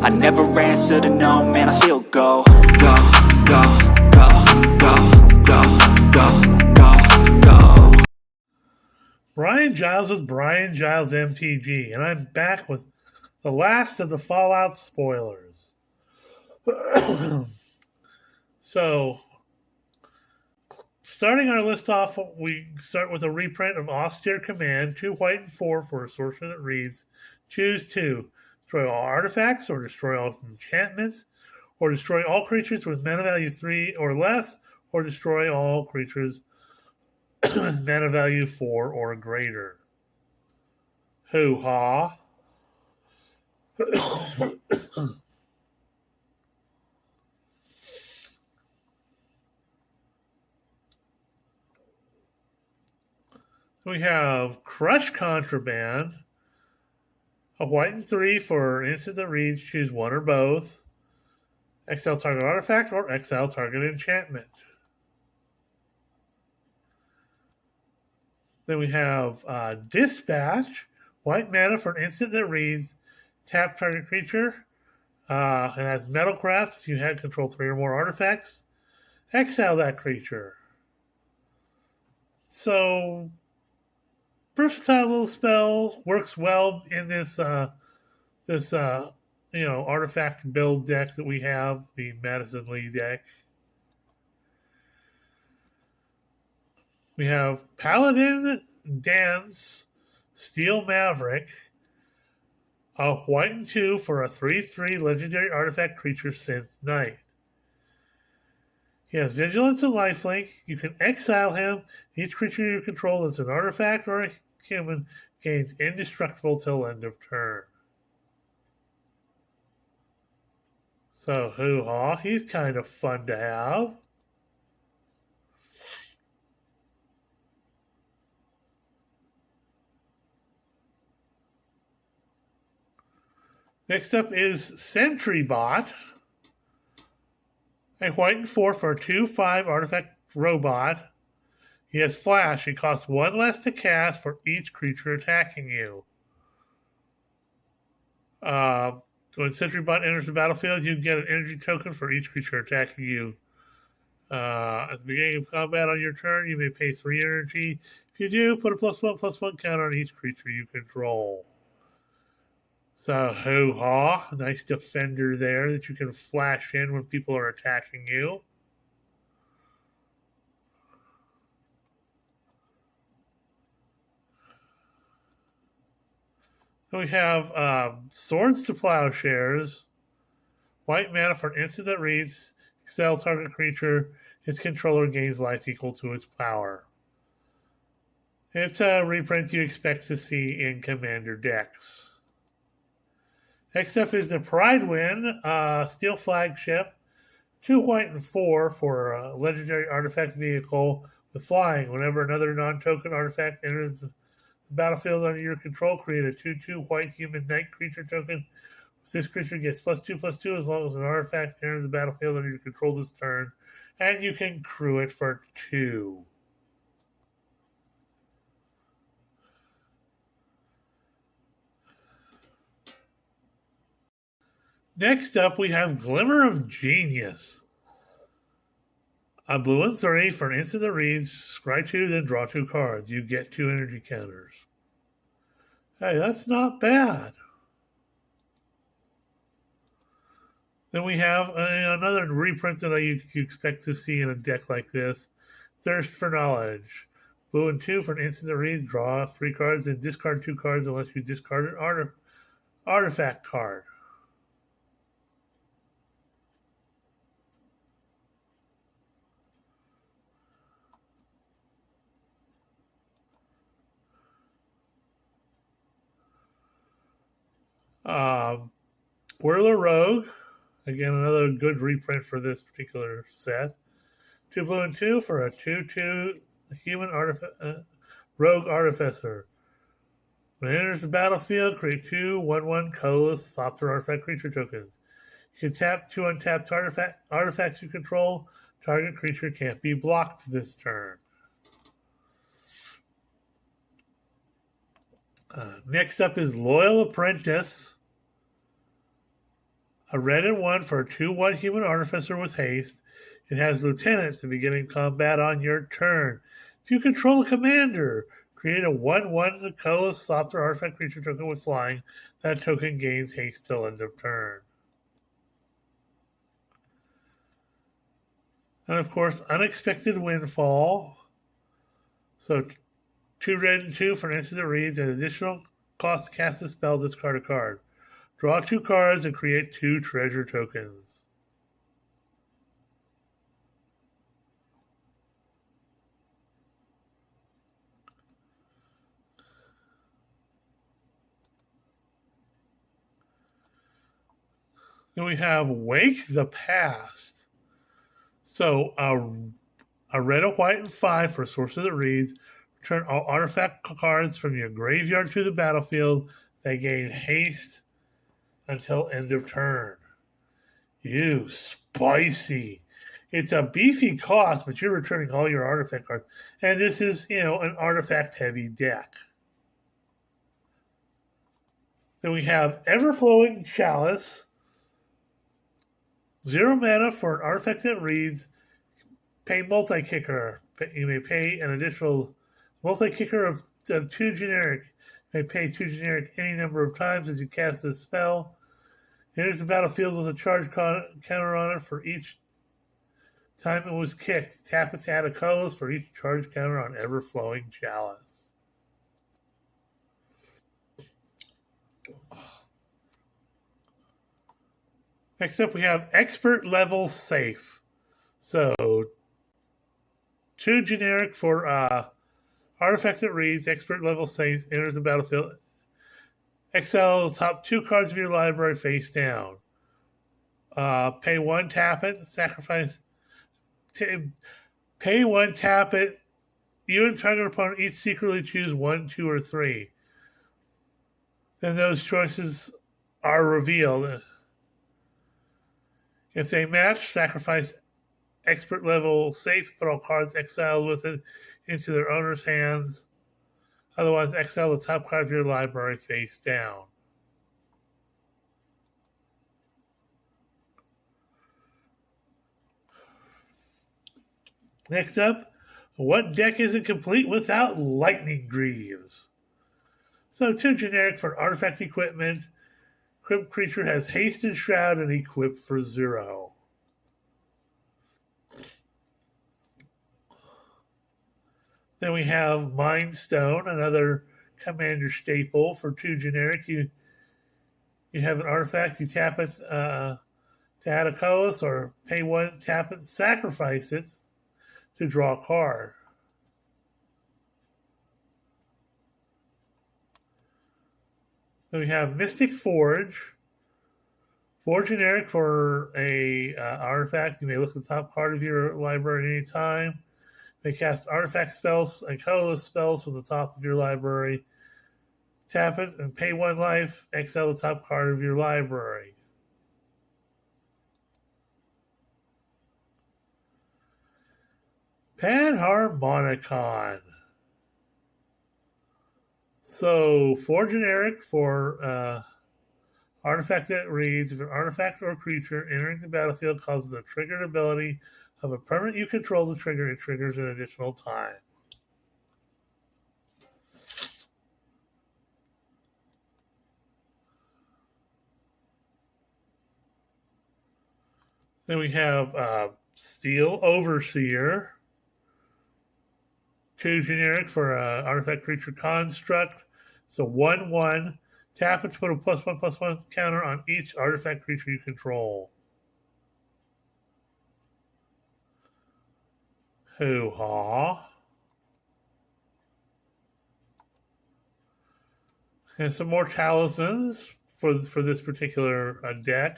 I never answer to no, man, I still go. Go, go, go, go, go, go, go, go. Brian Giles with Brian Giles MTG, and I'm back with the last of the Fallout spoilers. So, starting our list off, we start with a reprint of Austere Command, 2 white and 4 for a sorcerer that reads, choose 2. Destroy all artifacts, or destroy all enchantments, or destroy all creatures with mana value 3 or less, or destroy all creatures with mana value 4 or greater. Hoo-ha. We have Crush Contraband, a white and 3 for instant that reads, choose 1 or both. Exile target artifact or exile target enchantment. Then we have Dispatch, white mana for an instant that reads, tap target creature. It has Metalcraft if you had control 3 or more artifacts. Exile that creature. So, versatile little spell, works well in this artifact build deck that we have, the Madison Lee deck. We have Paladin Dance, Steel Maverick, a white and 2 for a 3/3 legendary artifact creature Synth Knight. He has Vigilance and Lifelink. You can exile him. Each creature you control that's an artifact or a human gains indestructible till end of turn. So, hoo-ha, he's kind of fun to have. Next up is Sentry Bot, a white and 4 for a 2/5 artifact robot. He has Flash. It costs 1 less to cast for each creature attacking you. When Sentry Bot enters the battlefield, you get an energy token for each creature attacking you. At the beginning of combat on your turn, you may pay 3 energy. If you do, put a +1/+1 counter on each creature you control. So, hoo-ha, nice defender there that you can flash in when people are attacking you. Then we have Swords to Plowshares, white mana for an instant that reads, exile target creature, its controller gains life equal to its power. It's a reprint you expect to see in Commander decks. Next up is the Pridewind, Steel Flagship, 2 white and 4 for a legendary artifact vehicle with flying. Whenever another non-token artifact enters the battlefield under your control, create a 2/2 white human knight creature token. This creature gets +2/+2 as long as an artifact enters the battlefield under your control this turn, and you can crew it for 2. Next up, we have Glimmer of Genius. A blue and 3 for an instant that reads, scry 2, then draw 2 cards. You get 2 energy counters. Hey, that's not bad. Then we have another reprint that you expect to see in a deck like this. Thirst for Knowledge. Blue and 2 for an instant that reads, draw 3 cards, then discard 2 cards unless you discard an artifact card. Whirler Rogue, again another good reprint for this particular set. 2 blue and 2 for a 2/2 human rogue artificer. When it enters the battlefield, create 2 1/1 colorless Thopter artifact creature tokens. You can tap 2 untapped artifacts you control. Target creature can't be blocked this turn. Next up is Loyal Apprentice. A red and 1 for a 2/1 human artificer with haste. It has lieutenants to begin combat on your turn. If you control a commander, create a 1/1 colorless Thopter artifact creature token with flying. That token gains haste till end of turn. And of course, Unexpected Windfall. So 2 red and 2 for an instant that reads an additional cost to cast a spell, discard a card. Draw 2 cards and create 2 treasure tokens. Then we have Wake the Past. So a red, a white, and 5 for sources that reads, return all artifact cards from your graveyard to the battlefield. They gain haste until end of turn. You spicy. It's a beefy cost, but you're returning all your artifact cards. And this is, an artifact-heavy deck. Then we have Everflowing Chalice. 0 mana for an artifact that reads, pay multi-kicker. You may pay an additional multi-kicker of 2 generic. You may pay 2 generic any number of times as you cast this spell. Enters the battlefield with a charge counter on it for each time it was kicked. Tap it to add a colorless for each charge counter on Everflowing Chalice. Next up, we have Expert Level Safe. So, 2 generic for artifact that reads Expert Level Safe, enters the battlefield. Exile the top 2 cards of your library face down. Pay 1, tap it, sacrifice. Pay 1, tap it. You and target opponent each secretly choose 1, 2, or 3. Then those choices are revealed. If they match, sacrifice Expert Level Safe, put all cards exiled with it into their owner's hands. Otherwise, exile the top card of your library face down. Next up, what deck isn't complete without Lightning Greaves? So 2 generic for artifact equipment. Equipped creature has haste and shroud and equip for 0. Then we have Mind Stone, another commander staple for 2 generic. You have an artifact, you tap it to add a colorless, or pay 1, tap it, sacrifice it to draw a card. Then we have Mystic Forge. 4 generic for a artifact. You may look at the top card of your library at any time. You may cast artifact spells and colorless spells from the top of your library. Tap it and pay 1 life. Exile the top card of your library. Panharmonicon. So 4 generic for artifact that reads, if an artifact or creature entering the battlefield causes a triggered ability of a permanent you control to trigger, it triggers an additional time. Then we have Steel Overseer. 2 generic for artifact creature construct. So 1/1. Tap it to put a +1/+1 counter on each artifact creature you control. Hoo-ha. And some more talismans for this particular deck.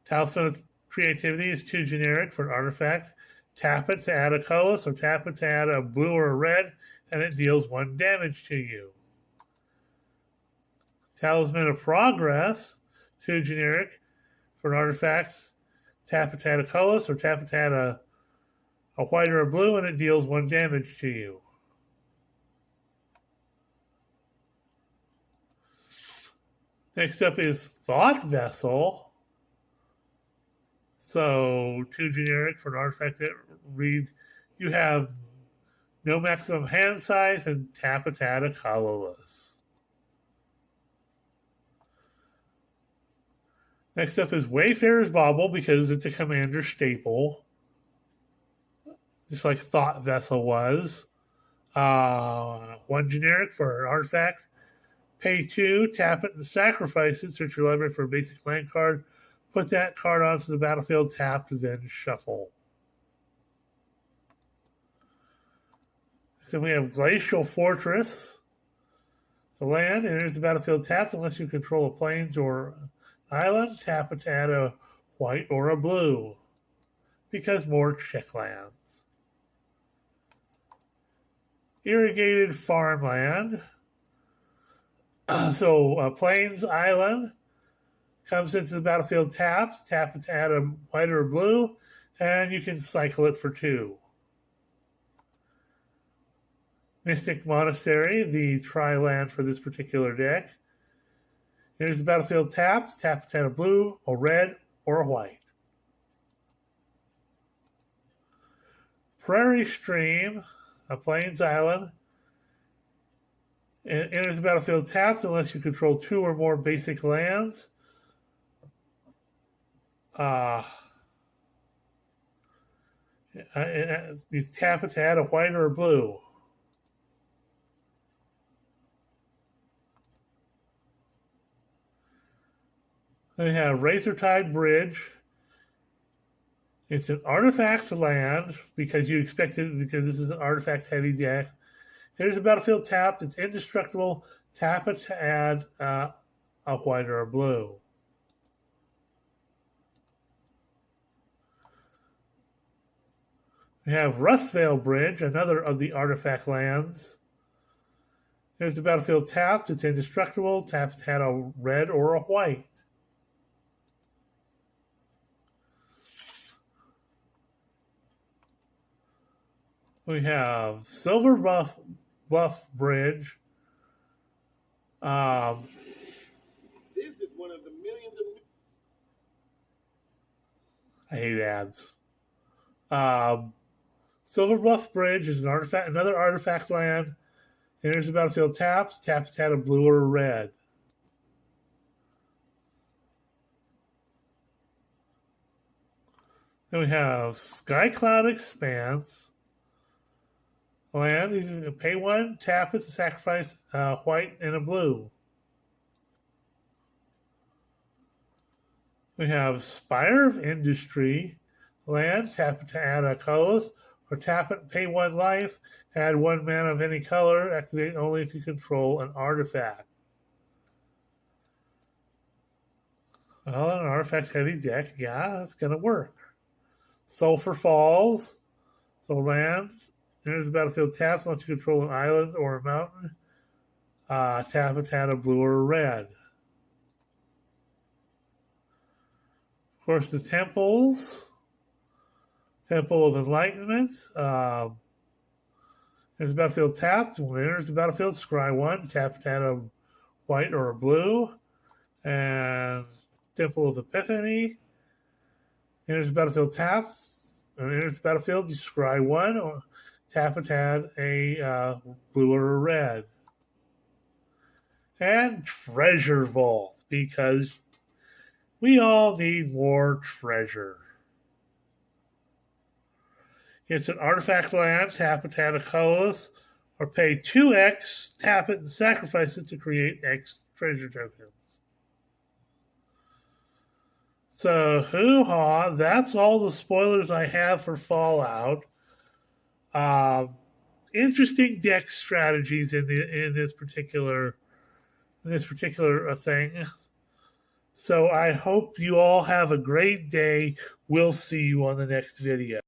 Talisman of Creativity is 2 generic for an artifact. Tap it to add a colorless, or tap it to add a blue or a red, and it deals 1 damage to you. Talisman of Progress, 2 generic for an artifact. Tap it to add a colorless, or tap it to add a white or a blue, and it deals 1 damage to you. Next up is Thought Vessel. So 2 generic for an artifact that reads, you have no maximum hand size and Tapetana colorless. Next up is Wayfarer's Bauble because it's a commander staple. Just like Thought Vessel was. 1 generic for an artifact. Pay 2, tap it and sacrifice it. Search your library for a basic land card. Put that card onto the battlefield tapped, then shuffle. Then we have Glacial Fortress. It's a land, enters the battlefield tapped unless you control a plains or island. Tap it to add a white or a blue, because more check lands. Irrigated Farmland. So Plains Island comes into the battlefield tapped. Tap it to add a white or a blue, and you can cycle it for 2. Mystic Monastery, the tri-land for this particular deck. Enters the battlefield tapped. Tap it to add a blue, a red, or a white. Prairie Stream, a Plains Island. It enters the battlefield tapped unless you control 2 or more basic lands. You tap it to add a white or a blue. Then we have Razortide Bridge. It's an artifact land because you expect it, because this is an artifact heavy deck. There's a battlefield tapped. It's indestructible. Tap it to add a white or a blue. We have Rustvale Bridge, another of the artifact lands. There's the battlefield tapped. It's indestructible. Tap it to add a red or a white. We have Silver Bluff Bridge. This is one of the millions of. I hate ads. Silver Bluff Bridge is an artifact, another artifact land. Enters the battlefield tapped. Tap to add a blue or a red. Then we have Skycloud Expanse. Land, you can pay 1, tap it to sacrifice a white and a blue. We have Spire of Industry. Land, tap it to add a colorless, or tap it, pay 1 life, add 1 mana of any color, activate only if you control an artifact. Well, an artifact heavy deck, yeah, that's going to work. Sulphur Falls. So land. Enters the battlefield tapped unless you control an island or a mountain. Tap it to add a blue or a red. Of course, the temples. Temple of Enlightenment. Enters the battlefield tapped. When it enters the battlefield, scry 1. Tap it to add a white or a blue. And Temple of Epiphany. Enters the battlefield tapped. When it enters the battlefield, you scry 1 or tap it to add a blue or a red. And Treasure Vault, because we all need more treasure. It's an artifact land, tap it to add a colorless, or pay 2x, tap it and sacrifice it to create X treasure tokens. So, hoo-ha, that's all the spoilers I have for Fallout. Interesting deck strategies in this particular thing. So I hope you all have a great day. We'll see you on the next video.